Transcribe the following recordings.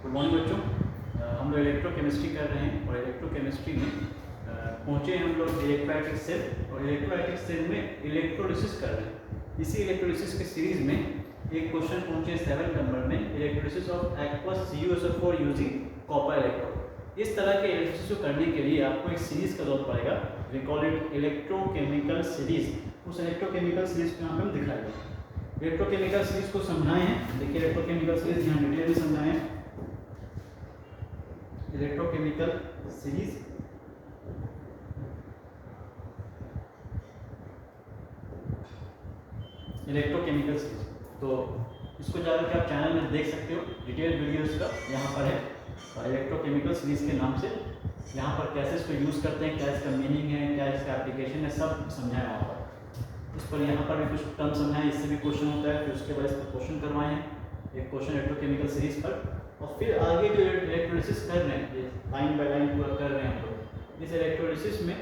Good morning बच्चों। हम लोग इलेक्ट्रोकेमिस्ट्री कर रहे हैं और इलेक्ट्रोकेमिस्ट्री में पहुँचे हम लोग इलेक्ट्रोलाइटिक सेल, और इलेक्ट्रोलाइटिक सेल में इलेक्ट्रोलिसिस कर रहे हैं। इसी इलेक्ट्रोलिसिस के सीरीज में एक क्वेश्चन पहुँचे 7 नंबर में, electrolysis of aqueous CuSO4 using copper electrode. इस तरह के इलेक्ट्रोलिसिस को करने के लिए आपको एक सीरीज का जरूरत पड़ेगा, we call it electrochemical series. उस इलेक्ट्रोकेमिकल सीरीज को यहाँ पे हम दिखाएंगे। इलेक्ट्रोकेमिकल सीरीज को समझाए हैं, देखिए इलेक्ट्रोकेमिकल सीरीज यहाँ डिटेल में समझाए हैं। इलेक्ट्रोकेमिकल सीरीज तो इसको जाकर के आप चैनल में देख सकते हो, डिटेल वीडियो इसका यहाँ पर है इलेक्ट्रोकेमिकल सीरीज के नाम से। यहाँ पर कैसे इसको यूज़ करते हैं, क्या इसका मीनिंग है, क्या इसका एप्लीकेशन है, सब समझाया वहाँ पर। इस पर यहाँ पर भी कुछ टर्म समझाएं, इससे भी क्वेश्चन होता है, फिर उसके बाद इस पर क्वेश्चन करवाए हैं, एक क्वेश्चन इलेक्ट्रोकेमिकल सीरीज पर। और फिर आगे जो इलेक्ट्रोलिसिस कर रहे हैं, लाइन बाय लाइन पूरा कर रहे हैं हम लोग। इस इलेक्ट्रोलिसिस में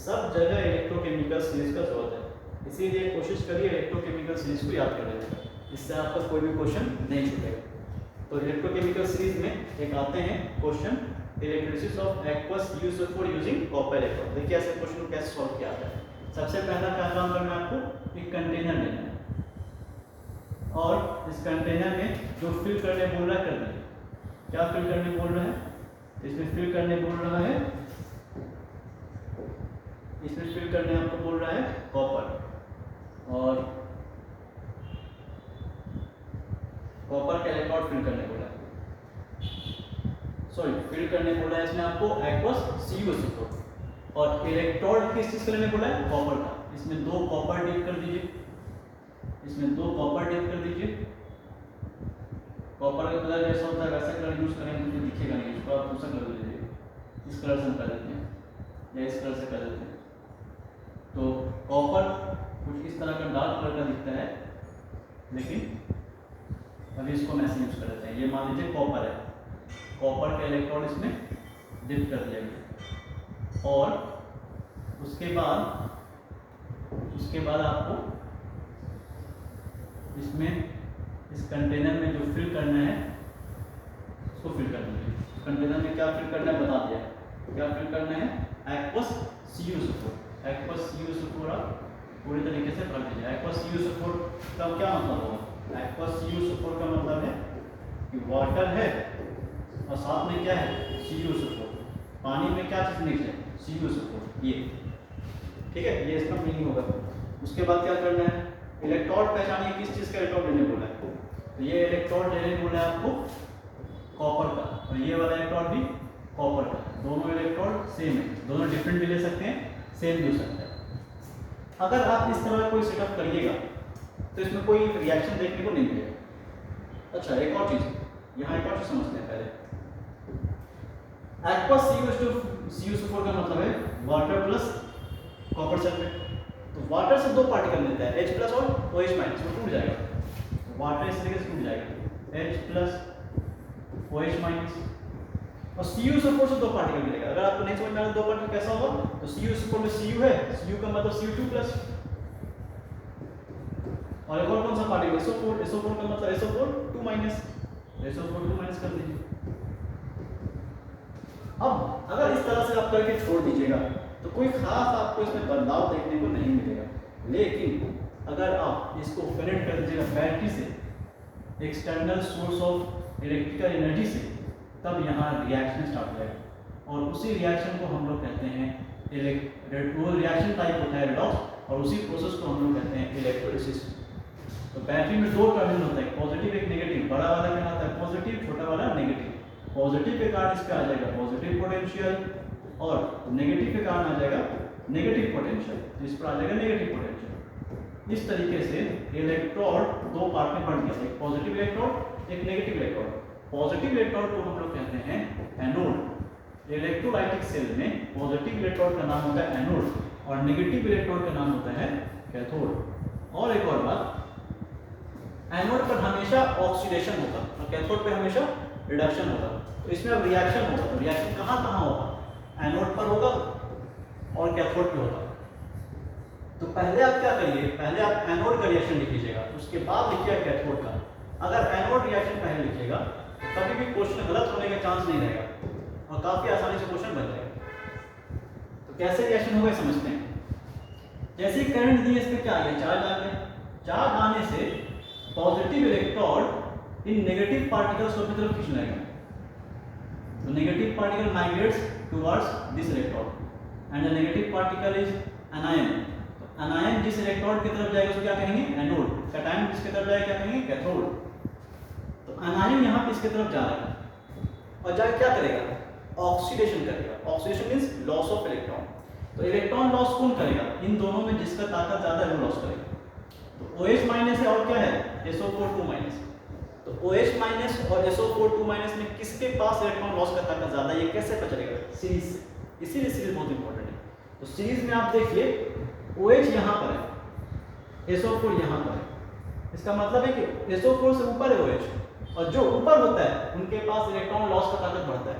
सब जगह इलेक्ट्रोकेमिकल सीरीज का जरूरत है, इसीलिए कोशिश करिए इलेक्ट्रोकेमिकल सीरीज को याद कर लेने का, इससे आपका कोई भी क्वेश्चन नहीं छूटेगा। तो इलेक्ट्रोकेमिकल सीरीज में एक आते हैं question, electrolysis of aqueous CuSO4 using copper electrode. देखिए ऐसे क्वेश्चन को कैसे सॉल्व किया जाता है। सबसे पहला क्या काम करना है आपको, एक कंटेनर लेना है और इस कंटेनर में जो फिल करने बोल रहा है कर दीजिए। क्या फिल करने बोल रहा है, इसमें फिल करने बोल रहा है, इसमें फिल करने आपको बोल रहा है कॉपर, और कॉपर का इलेक्ट्रोड फिल करने बोला है, सॉरी फिल करने बोला है इसमें आपको एक्वस CuSO4, और इलेक्ट्रोड किस चीज का लेने बोला है, कॉपर का। इसमें 2 कॉपर डिप कर दीजिए, इसमें 2 कॉपर डिप कर दीजिए। कॉपर का कलर जैसा होता है वैसा कलर यूज करेंगे तो दिखेगा नहीं, इसको आप दूसरा कलर ले लीजिए, इस कलर से हम कर देते हैं या इस कलर से कर देते हैं। तो कॉपर कुछ इस तरह का डार्क कलर का दिखता है, लेकिन अभी इसको हम ऐसे यूज कर देते हैं। ये मान लीजिए कॉपर है, कॉपर का इलेक्ट्रोड इसमें डिप कर दिया गया, और उसके बाद आपको इसमें इस कंटेनर में जो फिल करना है उसको फिल कर दीजिए। कंटेनर में क्या फिल करना है बता दिया, क्या फिल करना है, एक्वस CuSO4। एक्वस CuSO4 आप पूरी तरीके से भर दीजिए। एक्वस CuSO4 का क्या मतलब होगा, एक्वस CuSO4 का मतलब है कि वाटर है और साथ में क्या है, CuSO4। पानी में क्या चीज मिक्स है, CuSO4, ये ठीक है, ये इसका मीनिंग होगा। उसके बाद क्या करना है, इलेक्ट्रोड पहचानिए, किस चीज का इलेक्ट्रोड लेने बोला है। तो ये इलेक्ट्रोड लेने बोला है आपको कॉपर का, और ये वाला इलेक्ट्रोड भी कॉपर का। दोनों इलेक्ट्रोड सेम है, दोनों डिफरेंट भी ले सकते हैं, सेम भी हो सकता है। अगर आप इस तरह कोई सेटअप करिएगा तो इसमें कोई रिएक्शन देखने को नहीं मिलेगा। अच्छा एक और चीज, यहाँ एक और चीज समझते हैं पहले। एक्वस CuSO4 का मतलब है वाटर प्लस कॉपर सल्फेट। तो वाटर से 2 पार्टिकल मिलता है, H प्लस और OH माइनस, वो टूट जाएगा। वाटर इस तरीके से टूट जाएगा, H प्लस OH माइनस, और CuSO4 से 2 पार्टिकल मिलेगा। अगर आपको नहीं समझ में आ रहा 2 पार्टिकल कैसा होगा, तो CuSO4 में Cu है, Cu का मतलब Cu2 प्लस, और एक और कौन सा पार्टिकल SO4, SO4 का मतलब SO4 2 माइनस, SO4 2 माइनस कर दीजिए। अब अगर इस तरह से आप करके छोड़ दीजिएगा तो कोई खास आपको इसमें बदलाव देखने को नहीं मिलेगा। लेकिन अगर आप इसको कनेक्ट कर दीजिएगा बैटरी से, external source of electrical energy से, तब यहाँ रिएक्शन स्टार्ट हो जाएगा, और उसी रिएक्शन को हम लोग कहते हैं वो रिएक्शन टाइप होता है रेडॉक्स, और उसी प्रोसेस को हम लोग कहते हैं इलेक्ट्रोलिसिस। तो बैटरी में 2 टर्मिनल होता है, एक पॉजिटिव एक नेगेटिव। बड़ा वाला कहलाता है पॉजिटिव, छोटा वाला नेगेटिव। पॉजिटिव के कारण इस पे आ जाएगा पॉजिटिव पोटेंशियल, और नेगेटिव के कारण आ जाएगा नेगेटिव पोटेंशियल, तो इस पर आ जाएगा नेगेटिव पोटेंशियल। इस तरीके से इलेक्ट्रोड 2 पार्ट में बढ़ गया, एक पॉजिटिव इलेक्ट्रोड एक नेगेटिव इलेक्ट्रोड। पॉजिटिव इलेक्ट्रोड को हम लोग कहते हैं एनोड। इलेक्ट्रोलाइटिक सेल में पॉजिटिव इलेक्ट्रोड का नाम होता है एनोड, और नेगेटिव इलेक्ट्रोड का नाम होता है कैथोड। और एक और बात, एनोड पर हमेशा ऑक्सीडेशन होगा और कैथोड पे हमेशा रिडक्शन होगा। तो इसमें अब रिएक्शन होगा, तो रिएक्शन कहाँ कहाँ होगा, एनोड पर होगा और कैथोड पे होगा। तो पहले आप क्या करिए, पहले आप एनोड का रिएक्शन लिख लीजिएगा, उसके बाद लिखिएगा कैथोड का। अगर एनोड रिएक्शन पहले लिखिएगा तो कभी भी क्वेश्चन गलत होने का चांस नहीं रहेगा और काफी आसानी से क्वेश्चन बन जाएगा। तो कैसे रिएक्शन होगा समझते हैं। जैसे करंट दिए, इस पे क्या आ गया, चार्ज आ गया। चार्ज आने से positive electron in negative particles को अपनी तरफ खींच लाएगा। तो negative particle migrates towards this electrode and the negative particle is anion. तो एनायन जिस इलेक्ट्रोड की तरफ जाएगा उसको क्या कहेंगे, एनोड। कैटायन जिसकी तरफ जाएगा क्या कहेंगे, कैथोड। तो एनायन यहाँ पे इसकी तरफ जा रहा है और जाके क्या करेगा, ऑक्सीडेशन करेगा। Oxidation means loss of electron. तो इलेक्ट्रॉन लॉस कौन करेगा, इन दोनों में जिसका ताकत ज्यादा है वो लॉस करेगा। तो OH माइनस है और क्या है, SO4 2 माइनस। तो OH माइनस और SO4 2 माइनस में किसके पास इलेक्ट्रॉन लॉस का ताकत ज्यादा है, ये कैसे पता चलेगा, सीरीज से। इसीलिए सीरीज बहुत इंपॉर्टेंट है। तो सीरीज में आप देखिए OH यहाँ पर है, SO4 यहाँ पर है। इसका मतलब है कि SO4 से ऊपर है OH, और जो ऊपर होता है उनके पास इलेक्ट्रॉन लॉस का ताकत बढ़ता है,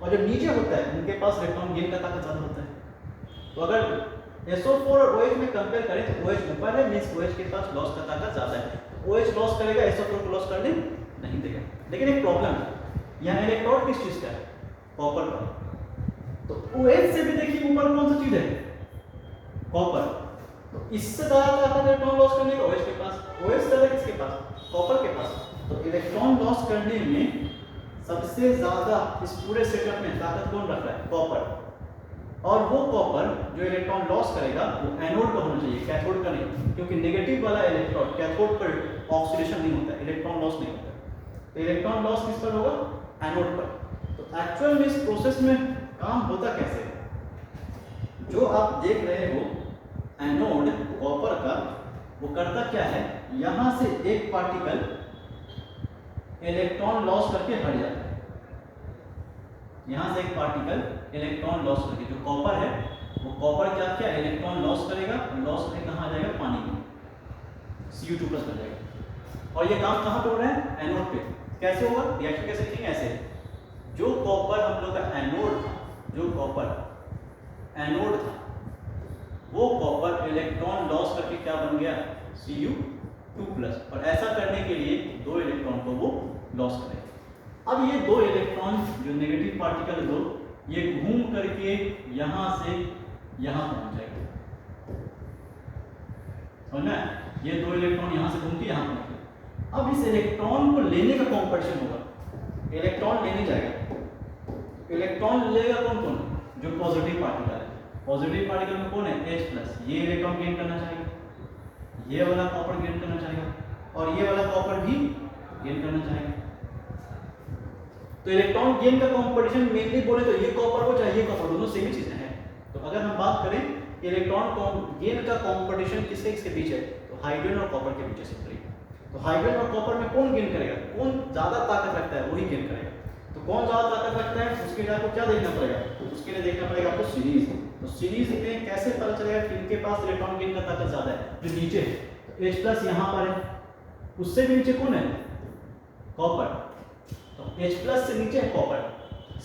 और जो नीचे होता है उनके पास इलेक्ट्रॉन गेन का ताकत ज्यादा होता है। तो अगर SO4 और OH में कंपेयर करें तो OH ऊपर है, मींस OH के पास लॉस का ताकत ज्यादा है। OH लॉस करेगा, SO4 को लॉस करने नहीं देगा। लेकिन एक प्रॉब्लम है, यहाँ इलेक्ट्रोड किस चीज का है, कॉपर का। तो OH से भी देखिए ऊपर कौन सी चीज है, कॉपर। तो इससे ज्यादा ताकत इलेक्ट्रॉन लॉस करने का OH के पास, OH से ज्यादा किसके पास, कॉपर के पास। तो इलेक्ट्रॉन लॉस करने में सबसे ज्यादा इस पूरे सेटअप में ताकत कौन रख रहा है, कॉपर। और वो कॉपर जो इलेक्ट्रॉन लॉस करेगा वो एनोड का होना चाहिए, कैथोड का नहीं, क्योंकि नेगेटिव वाला इलेक्ट्रॉन कैथोड पर ऑक्सीडेशन नहीं होता है, इलेक्ट्रॉन लॉस नहीं होता। तो इलेक्ट्रॉन लॉस किस पर होगा, एनोड पर। तो एक्चुअल में इस प्रोसेस में काम होता कैसे है, जो आप देख रहे हो एनोड कॉपर का, वो करता क्या है, यहां से एक पार्टिकल इलेक्ट्रॉन लॉस करके हट जाता है। यहां से एक पार्टिकल इलेक्ट्रॉन लॉस करके, जो कॉपर है वो कॉपर क्या इलेक्ट्रॉन लॉस करेगा, और लॉस करके कहां जाएगा, पानी में, Cu2+ बन जाएगा। और ये काम कहां पे हो रहा है, एनोड पे। कैसे होगा, रिएक्शन कैसे लिखेंगे, ऐसे। जो कॉपर हम लोग का एनोड था, जो कॉपर एनोड था, वो कॉपर इलेक्ट्रॉन लॉस करके क्या बन गया, Cu2+। और ऐसा करने के लिए दो इलेक्ट्रॉन को वो लॉस करेगा। अब ये दो इलेक्ट्रॉन जो नेगेटिव पार्टिकल दो, ये घूम करके यहां से यहां पहुंच जाएगा, समझना। ये दो इलेक्ट्रॉन यहां से घूम के यहां पहुंचे। अब इस इलेक्ट्रॉन को लेने का कॉम्पिटिशन होगा, इलेक्ट्रॉन लेने जाएगा। इलेक्ट्रॉन लेगा कौन कौन, जो पॉजिटिव पार्टिकल है। पॉजिटिव पार्टिकल में कौन है, H+। ये इलेक्ट्रॉन गेन करना चाहेगा, ये वाला कॉपर गेन करना चाहेगा, और ये वाला कॉपर भी गेन करना चाहेगा। तो इलेक्ट्रॉन गेन का कंपटीशन मेनली बोले तो ये कॉपर को चाहिए, कॉपर, दोनों सेम ही चीजें हैं। तो अगर हम बात करें इलेक्ट्रॉन गेन का कंपटीशन किसके किसके बीच है, तो हाइड्रोजन और कॉपर के बीच है। तो हाइड्रोजन और कॉपर में कौन गेन करेगा, कौन ज्यादा ताकत रखता है वही गेन करेगा। तो कौन ज्यादा ताकत रखता है उसके लिए आपको क्या देखना पड़ेगा, तो उसके लिए देखना पड़ेगा आपको सीरीज। तो सीरीज में कैसे पता चलेगा कि इनके पास इलेक्ट्रॉन गेन का ताकत ज्यादा है, जो नीचे है। तो H+ यहाँ पर है, उससे भी नीचे कौन है, कॉपर। तो H+ से नीचे है कॉपर,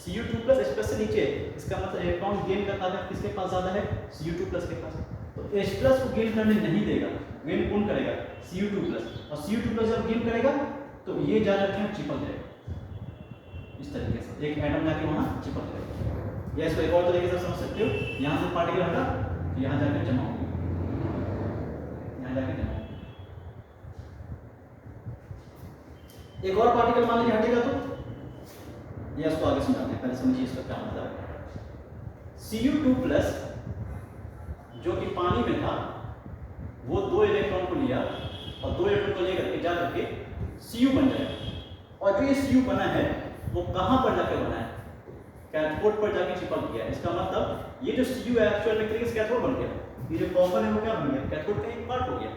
Cu2+ H+ से नीचे है। इसका मतलब इलेक्ट्रॉन गेन का ताकत किसके पास ज्यादा है, Cu2+ के पास। तो H+ को गेन करने नहीं देगा, गेन कौन करेगा, Cu2+। और Cu2+ जब गेन करेगा तो ये जा जाके चिपक जाएगा, इस तरीके से एक एटम जाके वहां चिपक जाएगा। या इसको एक और तरीके से समझ सकते हो, यहां से पार्टिकल हटा तो यहां जाकर जमा हो गया, यहां जाके जमा हो। एक और पार्टिकल मान लीजिए हटेगा तो, या इसको आगे समझाते हैं, पहले समझिए इसका क्या मतलब है। Cu2+ जो कि पानी में था, वो दो इलेक्ट्रॉन को लिया और दो इलेक्ट्रॉन को लेकर के जा करके Cu बन जाएगा। और जो ये Cu बना है वो कहां पर जाकर बना है, कैथोड पर जाके चिपक गया। इसका मतलब ये जो Cu है एक्चुअल में किस कैथोड बन गया, ये जो कॉपर है वो क्या बन गया, कैथोड का एक पार्ट हो गया।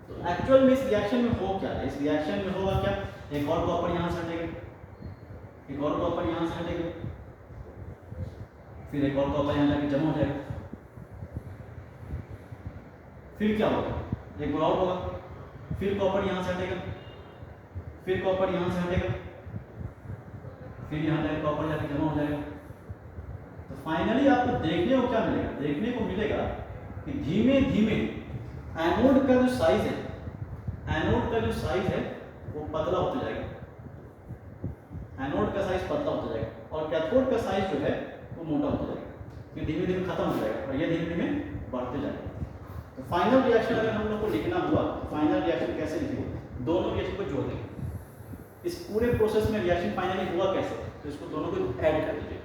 तो एक्चुअल में इस रिएक्शन में हो क्या है, इस रिएक्शन में होगा क्या, एक और कॉपर यहां से हटेगा, एक और कॉपर यहां से हटेगा, फिर एक और कॉपर यहां जाके जमा हो जाएगा। फिर क्या होगा, एक और होगा, फिर कॉपर यहां से हटेगा, फिर कॉपर यहां से हटेगा, फिर यहां जाके कॉपर जाके जमा हो जाएगा। तो फाइनली आपको देखने को क्या मिलेगा, देखने को मिलेगा कि धीमे धीमे एनोड का जो साइज है, एनोड का जो साइज है वो पतला होता जाएगा, एनोड का साइज पतला होता जाएगा और कैथोड का साइज जो है वो मोटा होता जाएगा। ये धीमे धीमे खत्म हो जाएगा और ये धीमे धीमे बढ़ते जाएगा। तो फाइनल रिएक्शन अगर हम लोग को लिखना हुआ तो फाइनल रिएक्शन कैसे लिखेंगे? दोनों रिएक्शन को जोड़ देंगे। इस पूरे प्रोसेस में रिएक्शन फाइनली हुआ कैसे? तो इसको दोनों को ऐड कर दीजिए।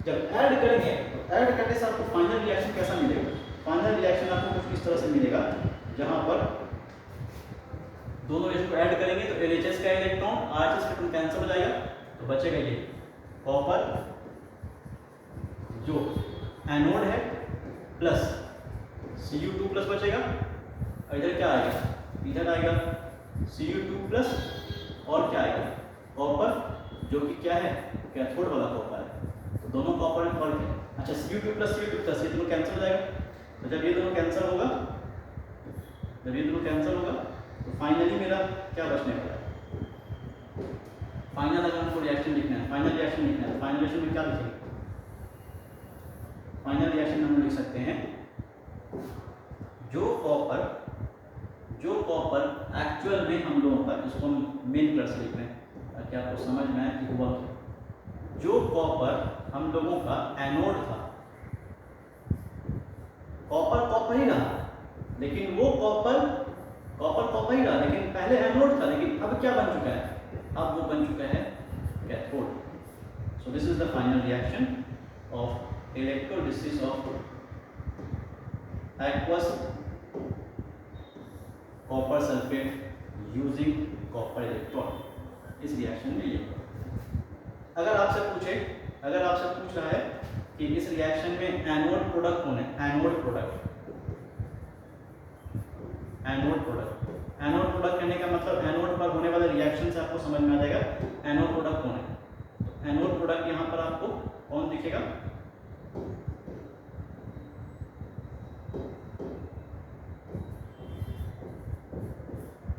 जब ऐड करेंगे तो ऐड करने से आपको फाइनल रिएक्शन कैसा मिलेगा? फाइनल रिएक्शन आपको कुछ इस तरह से मिलेगा, जहां पर दोनों रिएक्शन को ऐड करेंगे तो LHS का इलेक्ट्रॉन RHS का इलेक्ट्रॉन कैंसिल हो जाएगा, तो बचेगा ये कॉपर जो एनोड है प्लस Cu2 प्लस बचेगा, और इधर क्या आएगा? इधर आएगा Cu2 प्लस और क्या आएगा? कॉपर जो कि क्या है? कैथोड वाला कॉपर है। तो दोनों कॉपर में फर्क है। अच्छा, Cu2 प्लस ये दोनों कैंसिल हो जाएगा। तो जब ये दोनों कैंसिल होगा, तो फाइनली मेरा क्या बचने वाला है? फाइनल अगर हमको रिएक्शन लिखना है, फाइनल रिएक्शन में क्या लिखेंगे? फाइनल रिएक्शन हम लिख सकते हैं जो कॉपर एक्चुअल में हम लोगों का, इसको हम मेन कलर से लिख रहे हैं ताकि आपको समझ में आए कि हुआ क्या। जो कॉपर हम लोगों का एनोड था, कॉपर ही रहा, लेकिन वो कॉपर ही रहा, लेकिन पहले एनोड था, लेकिन अब क्या बन चुका है? अब वो बन चुका है cathode. So this is the final reaction of electrolysis of aqueous copper sulphate using copper electron. इस रिएक्शन में ये अगर आपसे पूछ रहा है कि इस रिएक्शन में एनोड प्रोडक्ट कौन है? एनोड प्रोडक्ट कहने का मतलब एनोड पर होने वाले रिएक्शन से आपको समझ में आ जाएगा एनोड प्रोडक्ट कौन है। तो एनोड प्रोडक्ट यहाँ पर आपको कौन दिखेगा?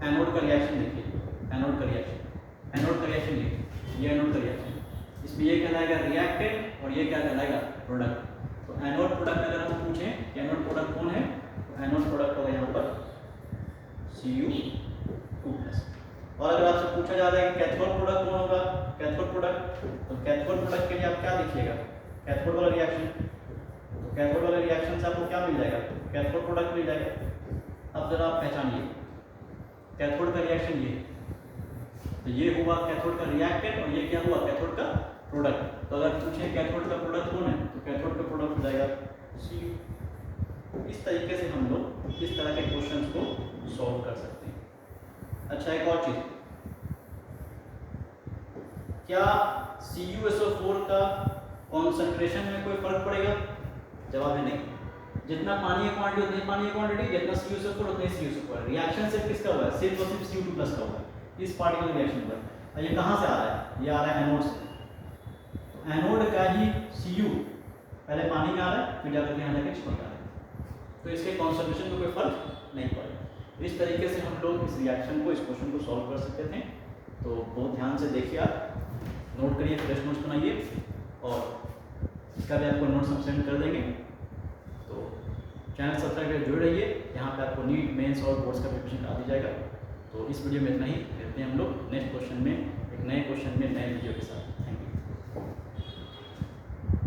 एनोड का रिएक्शन देखिए, एनोड का रिएक्शन देखिए, ये एनोड का रिएक्शन, इसमें ये कहलाएगा रिएक्टेंट और ये क्या कहलाएगा? प्रोडक्ट। तो एनोड प्रोडक्ट अगर हम पूछें कि एनोड प्रोडक्ट कौन है, तो एनोड प्रोडक्ट होगा यहाँ पर Cu2+। और अगर आपसे पूछा जा रहा है कि कैथोड प्रोडक्ट कौन होगा, कैथोड प्रोडक्ट के लिए आप क्या लिखिएगा? कैथोड वाला रिएक्शन। तो कैथोड वाले रिएक्शन से आपको क्या मिल जाएगा? कैथोड प्रोडक्ट मिल जाएगा। अब जरा आप पहचानिए कैथोड का रिएक्शन ये, तो ये हुआ कैथोड का रिएक्टेंट और ये क्या हुआ? कैथोड का प्रोडक्ट। तो अगर पूछे कैथोड का प्रोडक्ट कौन है, तो कैथोड का प्रोडक्ट हो जाएगा Cu। इस तरीके से हम लोग इस तरह के क्वेश्चंस को सॉल्व कर सकते हैं। अच्छा, एक और चीज, क्या CuSO4 का कॉन्सेंट्रेशन में कोई फर्क पड़ेगा? जवाब है नहीं। जितना पानी की क्वांटिटी उतनी पानी की क्वांटिटी, जितना CuSO4 उतनी CuSO4। रिएक्शन सिर्फ किसका हुआ है? सिर्फ और सिर्फ Cu2+ का हुआ है इस पार्टिकुलर रिएक्शन पर। ये कहाँ से आ रहा है? ये आ रहा है एनोड से। तो एनोड का ही Cu पहले पानी में आ रहा है, फिर जाकर यहाँ जाकर चिपक आ रहा है, तो इसके कॉन्सेंट्रेशन में कोई फर्क नहीं पड़ेगा। इस तरीके से हम लोग इस रिएक्शन को, इस क्वेश्चन को सॉल्व कर सकते थे। तो बहुत ध्यान से देखिए, आप नोट करिए, फ्रेश नोट्स बनाइए और इसका भी आपको नोट्स हम सेंड कर देंगे। तो चैनल सब्सक्राइब करके जुड़े रहिए, यहाँ पे आपको नीट, मेंस और बोर्ड्स का प्रिपरेशन करा दिया जाएगा। तो इस वीडियो में इतना ही, मिलते हैं हम लोग नेक्स्ट क्वेश्चन में, एक नए क्वेश्चन में नए वीडियो के साथ।